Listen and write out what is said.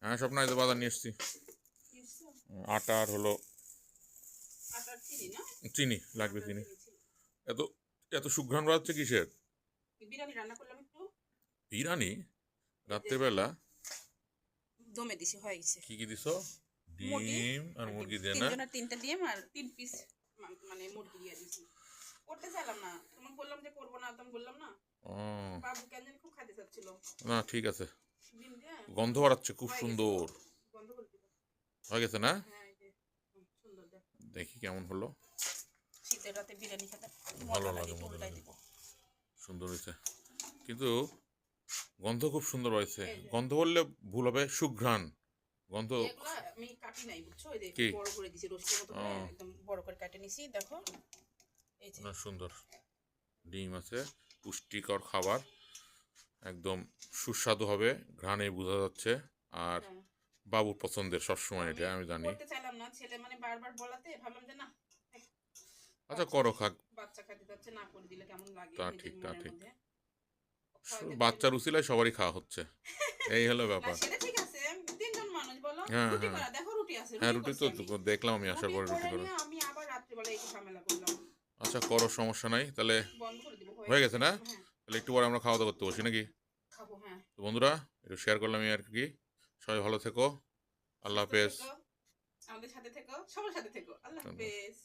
হ্যাঁ স্বপ্ন, এই তো বাজার নিয়ে এসছি। আটা আর হলো চিনি লাগবে। চিনি এত এত সুঘ্রাণ বাড়ছে কিসের? বিরিয়ানি রান্না করলাম একটু। বিরিয়ানি রাত্রেবেলা? দমে দিছি, হয়ে গেছে। কি কি দিছো? ডিম আর মুরগি দিয়ে না? তিনজনের 3টা ডিম আর 3 পিস মানে মুরগি দিয়ে দিছি। করতে চাইলাম না, তোমাকে বললাম যে করবো না, তুমি বললাম না। ও বাবু কেন জানি খুব খাইতে চাচ্ছিল। না ঠিক আছে, ডিম দিয়ে গন্ধ বাড়াচ্ছে খুব হয়ে গেছে। সুন্দর বন্ধ করে দিবো। হয়ে গেছে না? হ্যাঁ, এই যে সুন্দর দেখো। দেখি কেমন হলো। শীতের রাতে বিরিয়ানি খেতে ভালো মজা লাগে, লাগে, মজা উল্টাই লাগে। দিব। সুন্দর হয়েছে, কিন্তু গন্ধ খুব সুন্দর হয়েছে। এই যে। গন্ধ বললে ভুল হবে, সুঘ্রাণ গন্ধ। এগুলা আমি কাটি নাই, বুঝছো? এই যে কি? বড় করে দিছি, রোস্টের মতো করে একদম বড় করে কেটে নিছি, দেখো। এই যে না সুন্দর ডিম আছে, পুষ্টিকর খাবার, একদম সুস্বাদু হবে, ঘ্রাণে বোঝা যাচ্ছে। আর হ্যাঁ। বাবুর পছন্দের সবসময়, এটা আমি জানি। করতে চাইলাম না, ছেলে মানে বারবার বলাতে ভাবলাম যে না, আচ্ছা করো, খাক। বাচ্চা খাইতে যাচ্ছে, না করে দিলে কেমন লাগে তা নিজের ঠিক, তা মনের ঠিক। মধ্যে। খাওয়াইতে বাচ্চার চাইলাম। উছিলায় সবারই খাওয়া হচ্ছে, এই হলো না ব্যাপার। সেটা ঠিক আছে, তিনজন মানুষ বলো। হ্যাঁ রুটি হ্যাঁ করা, দেখো রুটি আছে, হ্যাঁ, রুটি রুটি করছি তো আমি। দেখলাম আমি আসার রুটি পরে রুটি করে করো। নিয়ে আমি আবার রাত্রিবেলা এই ঝামেলা করলাম। আচ্ছা করো, সমস্যা নাই তাহলে। বন্ধ করে দিব, হয়ে গেছে না? হ্যাঁ। তাহলে একটু পরে আমরা খাওয়া দাওয়া করতে বসি নাকি? খাবো, হ্যাঁ। তো বন্ধুরা, একটু শেয়ার করলাম আর কি। সবাই ভালো থেকো, আল্লাহ সুস্থ হাফেজ। থেকো, আমাদের সাথে থেকো, সবার সাথে থেকো। আল্লাহ হাফেজ।